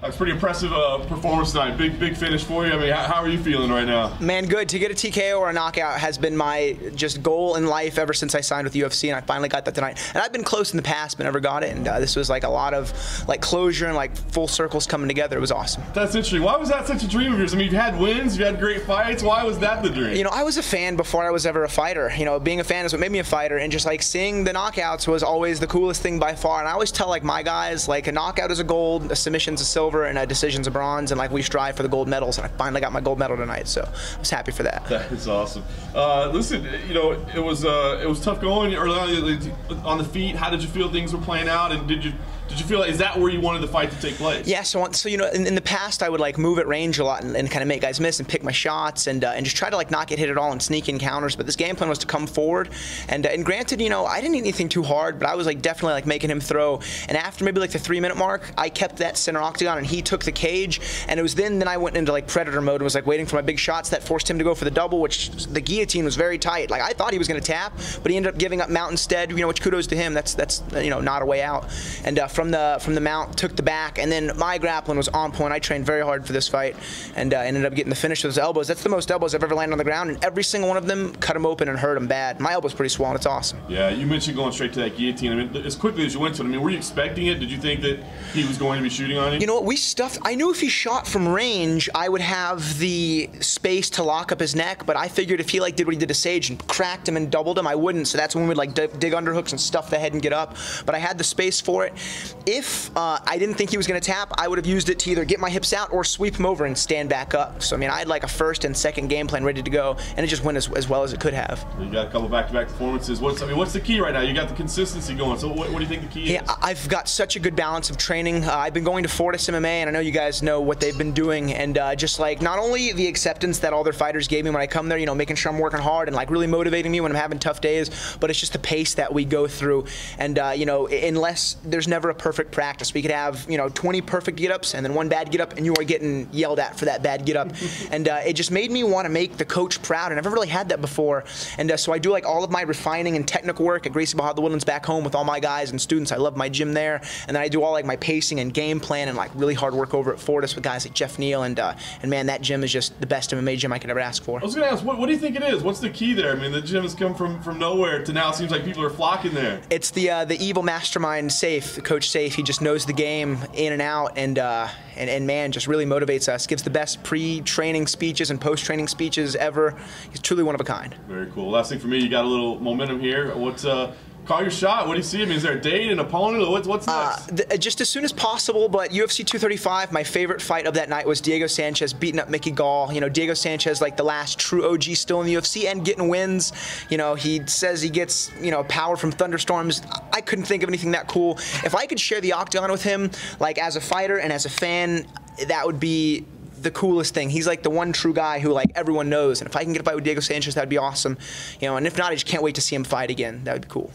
That's pretty impressive performance tonight. Big finish for you. I mean, how are you feeling right now? Man, good. To get a TKO or a knockout has been my just goal in life ever since I signed with UFC, and I finally got that tonight. And I've been close in the past, but never got it. And this was like a lot of like closure and like full circles coming together. It was awesome. That's interesting. Why was that such a dream of yours? I mean, you've had wins, you've had great fights. Why was that the dream? You know, I was a fan before I was ever a fighter. You know, being a fan is what made me a fighter, and just like seeing the knockouts was always the coolest thing by far. And I always tell like my guys, like a knockout is a gold, a submission's a silver, and a decision's a bronze, and like we strive for the gold medals. And I finally got my gold medal tonight, so I was happy for that. That is awesome. Listen, you know, it was tough going early on the feet. How did you feel things were playing out, and did you feel like, is that where you wanted the fight to take place? Yeah, so you know, in the past I would like move at range a lot and kind of make guys miss and pick my shots and just try to like not get hit at all and sneak in counters. But this game plan was to come forward, and granted, you know, I didn't eat anything too hard, but I was like definitely like making him throw. And after maybe like the 3-minute mark, I kept that center octagon and he took the cage. And it was then I went into like predator mode and was like waiting for my big shots that forced him to go for the double, which the guillotine was very tight. Like I thought he was going to tap, but he ended up giving up mount instead. You know, which kudos to him. That's you know, not a way out. And from the mount, took the back, and then my grappling was on point. I trained very hard for this fight, and ended up getting the finish with his elbows. That's the most elbows I've ever landed on the ground, and every single one of them cut him open and hurt him bad. My elbow's pretty swollen. It's awesome. Yeah, you mentioned going straight to that guillotine. I mean, as quickly as you went to it, I mean, were you expecting it? Did you think that he was going to be shooting on you? You know what? I knew if he shot from range, I would have the space to lock up his neck, but I figured if he like did what he did to Sage and cracked him and doubled him, I wouldn't. So that's when we'd like dig underhooks and stuff the head and get up. But I had the space for it. If I didn't think he was going to tap, I would have used it to either get my hips out or sweep him over and stand back up. So I mean, I had like a first and second game plan ready to go, and it just went as well as it could have. You got a couple back-to-back performances. What's the key right now? You got the consistency going. So what do you think the key is? Yeah, I've got such a good balance of training. I've been going to Fortis MMA, and I know you guys know what they've been doing, and just like not only the acceptance that all their fighters gave me when I come there, you know, making sure I'm working hard and like really motivating me when I'm having tough days, but it's just the pace that we go through. And you know, unless there's never a perfect practice, we could have, you know, 20 perfect get-ups and then one bad get-up, and you are getting yelled at for that bad get-up. And it just made me want to make the coach proud, and I've never really had that before. And so I do like all of my refining and technical work at Gracie Bahad the Woodlands back home with all my guys and students. I love my gym there, and then I do all like my pacing and game plan and like really hard work over at Fortis with guys like Jeff Neal, and man, that gym is just the best MMA gym I could ever ask for. I was going to ask, what do you think it is? What's the key there? I mean, the gym has come from nowhere to now. It seems like people are flocking there. It's the evil mastermind Safe, Coach Safe. He just knows the game in and out, and man, just really motivates us. Gives the best pre-training speeches and post-training speeches ever. He's truly one of a kind. Very cool. Last thing for me, you got a little momentum here. What's call your shot? What do you see? I mean, is there a date, an opponent? What's next? Just as soon as possible, but UFC 235, my favorite fight of that night was Diego Sanchez beating up Mickey Gall. You know, Diego Sanchez, like the last true OG still in the UFC and getting wins. You know, he says he gets, you know, power from thunderstorms. I couldn't think of anything that cool. If I could share the octagon with him, like as a fighter and as a fan, that would be the coolest thing. He's like the one true guy who like everyone knows, and if I can get a fight with Diego Sanchez, that'd be awesome. You know, and if not, I just can't wait to see him fight again. That would be cool.